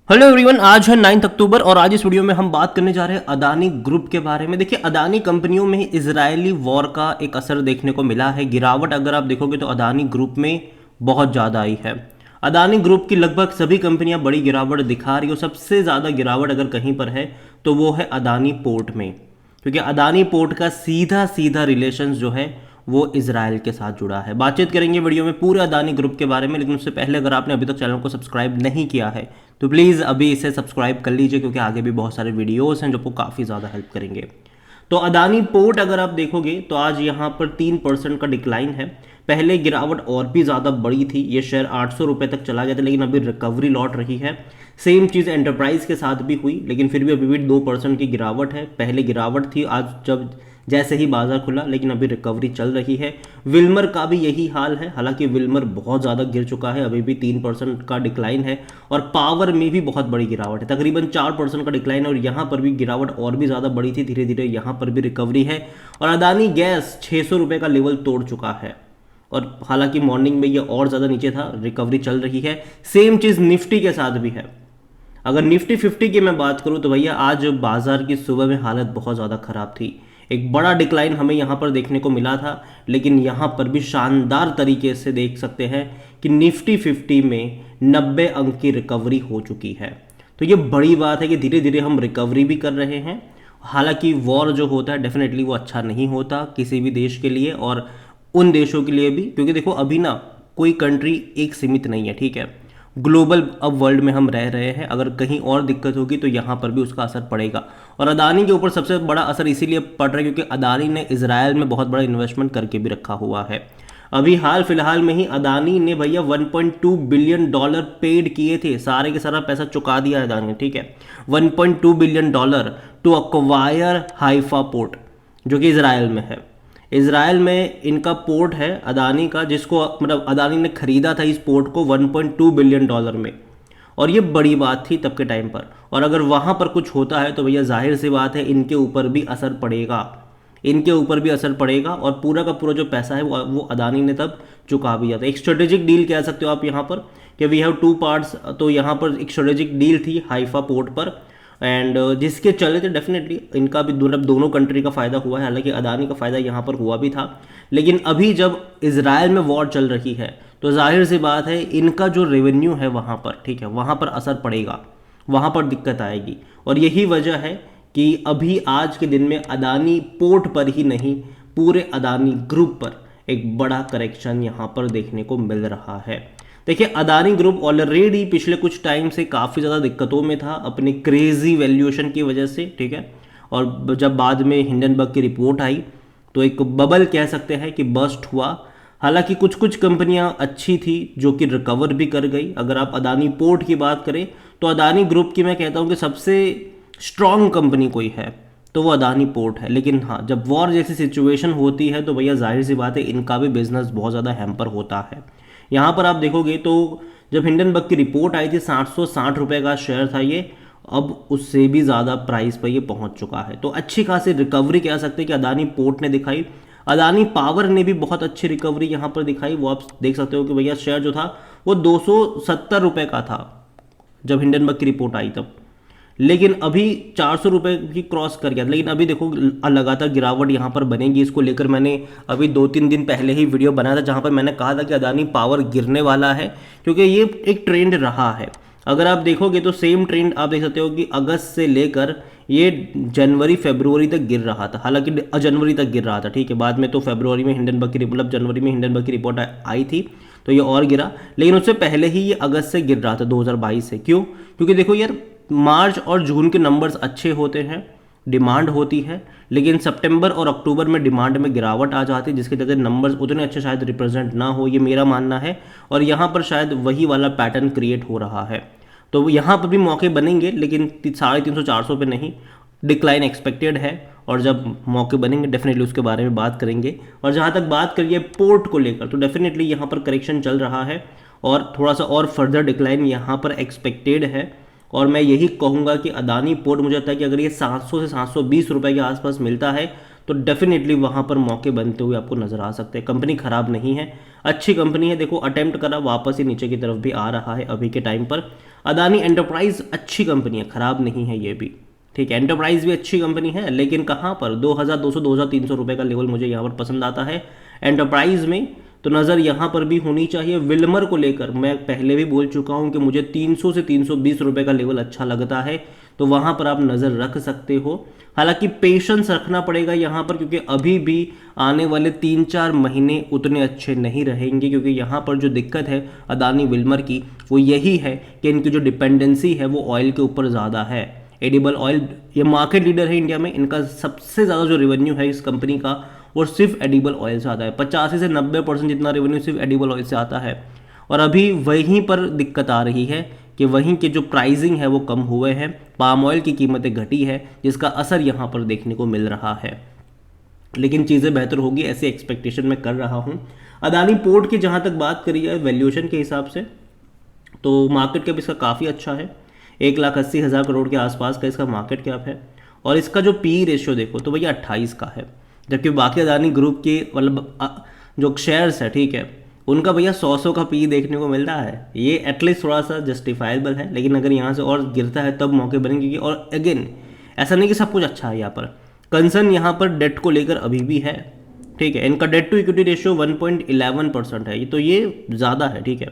Hello everyone, आज है 9 अक्टूबर और आज इस वीडियो में हम बात करने जा रहे हैं अदानी ग्रुप के बारे में। देखिए, अदानी कंपनियों में इजरायली वॉर का एक असर देखने को मिला है। गिरावट अगर आप देखोगे तो अदानी ग्रुप में बहुत ज़्यादा आई है। अदानी ग्रुप की लगभग सभी कंपनियां बड़ी गिरावट दिखा रही हो। सबसे ज़्यादा गिरावट अगर कहीं पर है तो वो है अदानी पोर्ट में, क्योंकि अदानी पोर्ट का सीधा सीधा रिलेशन जो है वो इजराइल के साथ जुड़ा है। बातचीत करेंगे वीडियो में पूरे अदानी ग्रुप के बारे में, लेकिन उससे पहले अगर आपने अभी तक चैनल को सब्सक्राइब नहीं किया है तो प्लीज़ अभी इसे सब्सक्राइब कर लीजिए, क्योंकि आगे भी बहुत सारे वीडियोस हैं जो आपको काफ़ी ज़्यादा हेल्प करेंगे। तो अदानी पोर्ट अगर आप देखोगे तो आज यहाँ पर 3% का डिक्लाइन है। पहले गिरावट और भी ज़्यादा बड़ी थी, ये शेयर 800 रुपये तक चला गया था, लेकिन अभी रिकवरी लौट रही है। सेम चीज़ एंटरप्राइज के साथ भी हुई, लेकिन फिर भी अभी भी 2% की गिरावट है। पहले गिरावट थी आज जब जैसे ही बाजार खुला, लेकिन अभी रिकवरी चल रही है। विल्मर का भी यही हाल है, हालांकि विल्मर बहुत ज़्यादा गिर चुका है, अभी भी 3% का डिक्लाइन है। और पावर में भी बहुत बड़ी गिरावट है, तकरीबन 4% का डिक्लाइन है, और यहाँ पर भी गिरावट और भी ज़्यादा बड़ी थी। धीरे धीरे यहाँ पर भी रिकवरी है। और अदानी गैस 600 रुपये का लेवल तोड़ चुका है, और हालांकि मॉर्निंग में ये और ज़्यादा नीचे था, रिकवरी चल रही है। सेम चीज़ निफ्टी के साथ भी है। अगर निफ्टी 50 की मैं बात करूं तो भैया आज बाजार की सुबह में हालत बहुत ज़्यादा ख़राब थी। एक बड़ा डिक्लाइन हमें यहाँ पर देखने को मिला था, लेकिन यहाँ पर भी शानदार तरीके से देख सकते हैं कि निफ्टी 50 में 90 अंक की रिकवरी हो चुकी है। तो ये बड़ी बात है कि धीरे धीरे हम रिकवरी भी कर रहे हैं। हालांकि वॉर जो होता है डेफिनेटली वो अच्छा नहीं होता किसी भी देश के लिए, और उन देशों के लिए भी, क्योंकि देखो अभी ना कोई कंट्री एक सीमित नहीं है, ठीक है। ग्लोबल अब वर्ल्ड में हम रह रहे हैं, अगर कहीं और दिक्कत होगी तो यहाँ पर भी उसका असर पड़ेगा। और अदानी के ऊपर सबसे बड़ा असर इसीलिए पड़ रहा है क्योंकि अदानी ने इजराइल में बहुत बड़ा इन्वेस्टमेंट करके भी रखा हुआ है। अभी हाल फिलहाल में ही अदानी ने भैया 1.2 बिलियन डॉलर पेड किए थे, सारे के सारा पैसा चुका दिया अदानी ने, ठीक है। 1.2 billion dollar to acquire Haifa port, जो कि इजराइल में है। इजराइल में इनका पोर्ट है अदानी का, जिसको मतलब अदानी ने खरीदा था इस पोर्ट को 1.2 बिलियन डॉलर में, और ये बड़ी बात थी तब के टाइम पर। और अगर वहाँ पर कुछ होता है तो भैया जाहिर सी बात है इनके ऊपर भी असर पड़ेगा, इनके ऊपर भी असर पड़ेगा, और पूरा का पूरा जो पैसा है वो अदानी ने तब चुका भी दिया था। एक स्ट्रेटेजिक डील कह सकते हो आप यहाँ पर कि वी हैव टू पार्ट्स। तो यहाँ पर एक स्ट्रेटेजिक डील थी हाइफा पोर्ट पर, एंड जिसके चले थे डेफिनेटली इनका भी दोनों कंट्री का फ़ायदा हुआ है। हालांकि अदानी का फ़ायदा यहाँ पर हुआ भी था, लेकिन अभी जब इजराइल में वॉर चल रही है तो जाहिर सी बात है इनका जो रेवेन्यू है वहाँ पर, ठीक है, वहाँ पर असर पड़ेगा, वहाँ पर दिक्कत आएगी। और यही वजह है कि अभी आज के दिन में अदानी पोर्ट पर ही नहीं, पूरे अदानी ग्रुप पर एक बड़ा करेक्शन यहाँ पर देखने को मिल रहा है। देखिए, अदानी ग्रुप ऑलरेडी पिछले कुछ टाइम से काफ़ी ज़्यादा दिक्कतों में था अपनी क्रेजी वैल्यूएशन की वजह से, ठीक है। और जब बाद में हिंडनबर्ग की रिपोर्ट आई तो एक बबल कह सकते हैं कि बस्ट हुआ। हालांकि कुछ कुछ कंपनियां अच्छी थी जो कि रिकवर भी कर गई। अगर आप अदानी पोर्ट की बात करें तो अदानी ग्रुप की मैं कहता हूं कि सबसे स्ट्रॉन्ग कंपनी कोई है तो वो अदानी पोर्ट है। लेकिन हाँ, जब वॉर जैसी सिचुएशन होती है तो भैया जाहिर सी बात है इनका भी बिजनेस बहुत ज़्यादा हैम्पर होता है। यहाँ पर आप देखोगे तो जब हिंडनबर्ग की रिपोर्ट आई थी 760 रुपये का शेयर था ये, अब उससे भी ज़्यादा प्राइस पर ये पहुँच चुका है। तो अच्छी खासी रिकवरी कह सकते हैं कि अदानी पोर्ट ने दिखाई। अदानी पावर ने भी बहुत अच्छी रिकवरी यहाँ पर दिखाई। वो आप देख सकते हो कि भैया शेयर जो था वो 270 रुपये का था जब हिंडनबर्ग की रिपोर्ट आई तब, लेकिन अभी 400 रुपये की क्रॉस कर गया। लेकिन अभी देखो लगातार गिरावट यहाँ पर बनेगी। इसको लेकर मैंने अभी 2-3 दिन पहले ही वीडियो बनाया था जहाँ पर मैंने कहा था कि अदानी पावर गिरने वाला है, क्योंकि ये एक ट्रेंड रहा है। अगर आप देखोगे तो सेम ट्रेंड आप देख सकते हो कि अगस्त से लेकर ये जनवरी फरवरी तक गिर रहा था। हालांकि जनवरी तक गिर रहा था, ठीक है। बाद में तो फरवरी में हिंडनबर्ग की मतलब जनवरी में हिंडनबर्ग की रिपोर्ट आई थी तो ये और गिरा, लेकिन उससे पहले ही ये अगस्त से गिर रहा था 2022 से। क्यों? क्योंकि देखो यार, मार्च और जून के नंबर्स अच्छे होते हैं, डिमांड होती है, लेकिन सितंबर और अक्टूबर में डिमांड में गिरावट आ जाती है, जिसके चलते नंबर्स उतने अच्छे शायद रिप्रेजेंट ना हो, ये मेरा मानना है। और यहाँ पर शायद वही वाला पैटर्न क्रिएट हो रहा है। तो यहाँ पर भी मौके बनेंगे, लेकिन 350-400 पे नहीं, डिक्लाइन एक्सपेक्टेड है। और जब मौके बनेंगे डेफिनेटली उसके बारे में बात करेंगे। और जहाँ तक बात करिए पोर्ट को लेकर तो डेफिनेटली यहाँ पर करेक्शन चल रहा है और थोड़ा सा और फर्दर डिक्लाइन यहाँ पर एक्सपेक्टेड है। और मैं यही कहूँगा कि अदानी पोर्ट मुझे लगता है कि अगर ये 700 से 720 रुपये के आसपास मिलता है तो डेफिनेटली वहाँ पर मौके बनते हुए आपको नज़र आ सकते हैं। कंपनी ख़राब नहीं है, अच्छी कंपनी है। देखो अटेम्प्ट करा, वापस ही नीचे की तरफ भी आ रहा है अभी के टाइम पर। अदानी एंटरप्राइज अच्छी कंपनी है, ख़राब नहीं है ये भी, ठीक है। एंटरप्राइज भी अच्छी कंपनी है, लेकिन कहाँ पर 2200 2300 रुपये का लेवल मुझे यहाँ पर पसंद आता है एंटरप्राइज में। तो नज़र यहाँ पर भी होनी चाहिए। विल्मर को लेकर मैं पहले भी बोल चुका हूँ कि मुझे 300 से 320 रुपये का लेवल अच्छा लगता है, तो वहाँ पर आप नज़र रख सकते हो। हालांकि पेशेंस रखना पड़ेगा यहाँ पर, क्योंकि अभी भी आने वाले 3-4 महीने उतने अच्छे नहीं रहेंगे, क्योंकि यहाँ पर जो दिक्कत है अदानी विल्मर की वो यही है कि इनकी जो डिपेंडेंसी है वो ऑयल के ऊपर ज़्यादा है। एडिबल ऑयल, ये मार्केट लीडर है इंडिया में, इनका सबसे ज़्यादा जो रेवेन्यू है इस कंपनी का वो सिर्फ एडिबल ऑयल से आता है। 85 से 90% जितना रेवेन्यू सिर्फ एडिबल ऑयल से आता है। और अभी वहीं पर दिक्कत आ रही है कि वहीं के जो प्राइसिंग है वो कम हुए हैं, पाम ऑयल की कीमतें घटी है, जिसका असर यहाँ पर देखने को मिल रहा है। लेकिन चीज़ें बेहतर होगी ऐसी एक्सपेक्टेशन मैं कर रहा हूँ। अदानी पोर्ट की जहाँ तक बात करी जाए वैल्यूएशन के हिसाब से, तो मार्केट कैप इसका काफ़ी अच्छा है, 1,80,000 करोड़ के आसपास का इसका मार्केट कैप है। और इसका जो पी रेशियो देखो तो भैया 28 का है, जबकि बाकी अदानी ग्रुप के मतलब जो शेयर्स है, ठीक है, उनका भैया 100 का पी देखने को मिल रहा है। ये एटलीस्ट थोड़ा सा जस्टिफाइबल है, लेकिन अगर यहाँ से और गिरता है तब मौके बनेंगे। क्योंकि और अगेन ऐसा नहीं कि सब कुछ अच्छा है, यहाँ पर कंसर्न यहाँ पर डेट को लेकर अभी भी है, ठीक है। इनका डेट टू इक्विटी रेशियो 1.11% है, तो ये ज़्यादा है, ठीक है,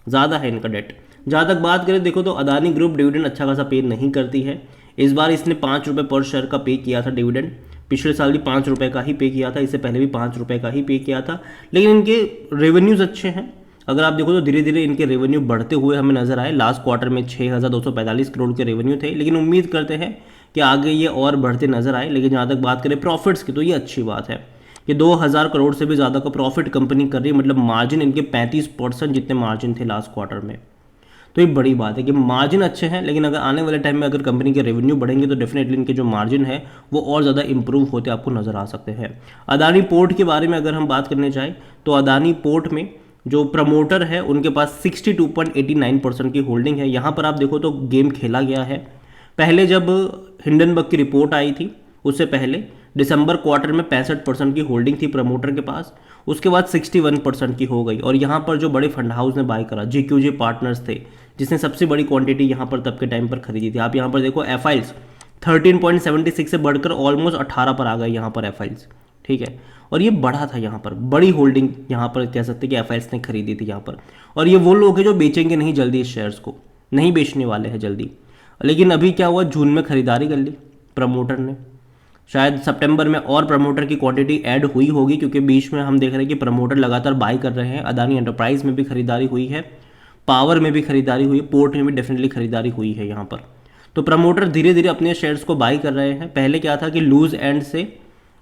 ज़्यादा है इनका डेट। जहाँ तक बात करें देखो तो अदानी ग्रुप डिविडेंड अच्छा खासा पे नहीं करती है। इस बार इसने 5 रुपये पर शेयर का पे किया था डिविडेंड, पिछले साल भी 5 रुपये का ही पे किया था, इससे पहले भी 5 रुपये का ही पे किया था। लेकिन इनके रेवेन्यूज़ अच्छे हैं, अगर आप देखो तो धीरे धीरे इनके रेवेन्यू बढ़ते हुए हमें नजर आए। लास्ट क्वार्टर में 6,245 करोड़ के रेवेन्यू थे, लेकिन उम्मीद करते हैं कि आगे ये और बढ़ते नजर आए। लेकिन जहाँ तक बात करें प्रॉफिट्स की, तो ये अच्छी बात है कि 2,000 करोड़ से भी ज़्यादा का प्रॉफिट कंपनी कर रही है। मतलब मार्जिन इनके 35% जितने मार्जिन थे लास्ट क्वार्टर में, तो ये बड़ी बात है कि मार्जिन अच्छे हैं। लेकिन अगर आने वाले टाइम में अगर कंपनी के रेवेन्यू बढ़ेंगे तो डेफिनेटली इनके जो मार्जिन है वो और ज़्यादा इंप्रूव होते आपको नज़र आ सकते हैं। अदानी पोर्ट के बारे में अगर हम बात करने जाएँ तो अदानी पोर्ट में जो प्रमोटर है उनके पास 62.89% की होल्डिंग है। यहाँ पर आप देखो तो गेम खेला गया है। पहले जब हिंडनबर्ग की रिपोर्ट आई थी उससे पहले दिसंबर क्वार्टर में 65% की होल्डिंग थी प्रमोटर के पास, उसके बाद 61% की हो गई। और यहाँ पर जो बड़े फंड हाउस ने बाय करा, GQG पार्टनर्स थे जिसने सबसे बड़ी क्वांटिटी यहाँ पर तब के टाइम पर खरीदी थी। आप यहाँ पर देखो एफआईल्स 13.76 से बढ़कर ऑलमोस्ट 18 पर आ गए यहाँ पर एफआईल्स, ठीक है। और ये बढ़ा था, यहाँ पर बड़ी होल्डिंग यहाँ पर कह सकते हैं कि एफआईल्स ने खरीदी थी यहाँ पर। और ये वो लोग हैं जो बेचेंगे नहीं जल्दी, इस शेयर्स को नहीं बेचने वाले हैं जल्दी। लेकिन अभी क्या हुआ, जून में खरीदारी कर ली प्रमोटर ने, शायद सितंबर में और प्रमोटर की क्वांटिटी ऐड हुई होगी, क्योंकि बीच में हम देख रहे हैं कि प्रमोटर लगातार बाय कर रहे हैं। अदानी एंटरप्राइज में भी खरीदारी हुई है, पावर में भी खरीदारी हुई है, पोर्ट में भी डेफिनेटली खरीदारी हुई है यहाँ पर। तो प्रमोटर धीरे धीरे अपने शेयर्स को बाय कर रहे हैं। पहले क्या था कि लूज एंड से,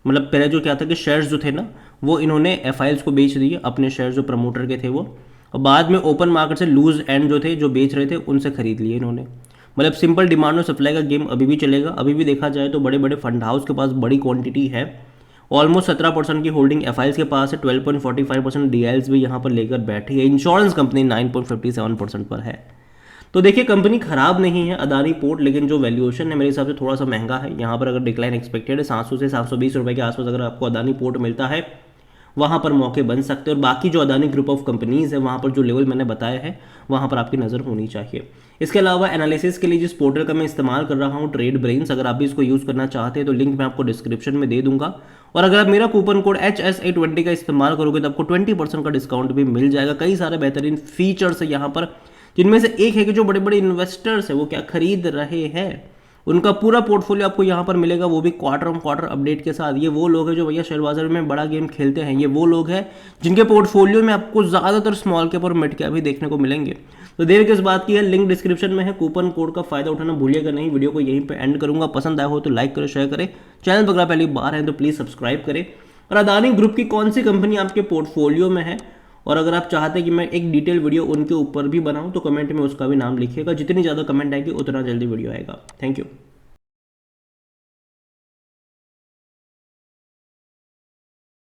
मतलब पहले जो क्या था कि शेयर्स जो थे ना वो इन्होंने एफआईल्स को बेच दिए, अपने शेयर्स जो प्रमोटर के थे वो, और बाद में ओपन मार्केट से लूज एंड जो थे जो बेच रहे थे उनसे खरीद लिए इन्होंने। मतलब सिंपल डिमांड और सप्लाई का गेम अभी भी चलेगा। अभी भी देखा जाए तो बड़े बड़े फंड हाउस के पास बड़ी क्वांटिटी है, ऑलमोस्ट 17% की होल्डिंग एफआईएल्स के पास है, 12.45% डीएल्स भी यहाँ पर लेकर बैठी है। इंश्योरेंस कंपनी 9.57% पर है। तो देखिए कंपनी खराब नहीं है अदानी पोर्ट, लेकिन जो वैल्यूएशन है मेरे हिसाब से थोड़ा सा महंगा है। यहाँ पर अगर डिक्लाइन एक्सपेक्टेड है 700 से 720 रुपये के आसपास अगर आपको अदानी पोर्ट मिलता है वहाँ पर मौके बन सकते हैं। और बाकी जो अदानी ग्रुप ऑफ कंपनीज़ है वहाँ पर जो लेवल मैंने बताया है वहाँ पर आपकी नज़र होनी चाहिए। इसके अलावा एनालिसिस के लिए जिस पोर्टल का मैं इस्तेमाल कर रहा हूँ ट्रेड ब्रेन्स, अगर आप भी इसको यूज़ करना चाहते हैं तो लिंक मैं आपको डिस्क्रिप्शन में दे दूंगा। और अगर आप मेरा कूपन कोड HSA20 का इस्तेमाल करोगे तो आपको 20% का डिस्काउंट भी मिल जाएगा। कई सारे बेहतरीन फीचर्स है यहाँ पर, जिनमें से एक है कि जो बड़े बड़े इन्वेस्टर्स है वो क्या खरीद रहे हैं, उनका पूरा पोर्टफोलियो आपको यहाँ पर मिलेगा, वो भी क्वार्टर ऑन क्वार्टर अपडेट के साथ। ये वो लोग हैं जो भैया शेयर बाजार में बड़ा गेम खेलते हैं, ये वो लोग हैं जिनके पोर्टफोलियो में आपको ज़्यादातर स्मॉल कैप और मिड कैप भी देखने को मिलेंगे। तो देर किस बात की है, लिंक डिस्क्रिप्शन में है, कूपन कोड का फायदा उठाना भूलिएगा नहीं। वीडियो को यहीं पर एंड करूँगा, पसंद आया हो तो लाइक करें, शेयर करें, चैनल पर अगर पहली बार है तो प्लीज़ सब्सक्राइब करें। और अदानी ग्रुप की कौन सी कंपनी आपके पोर्टफोलियो में है और अगर आप चाहते हैं कि मैं एक डिटेल वीडियो उनके ऊपर भी बनाऊं तो कमेंट में उसका भी नाम लिखिएगा। जितनी ज़्यादा कमेंट आएगी उतना जल्दी वीडियो आएगा। Thank you.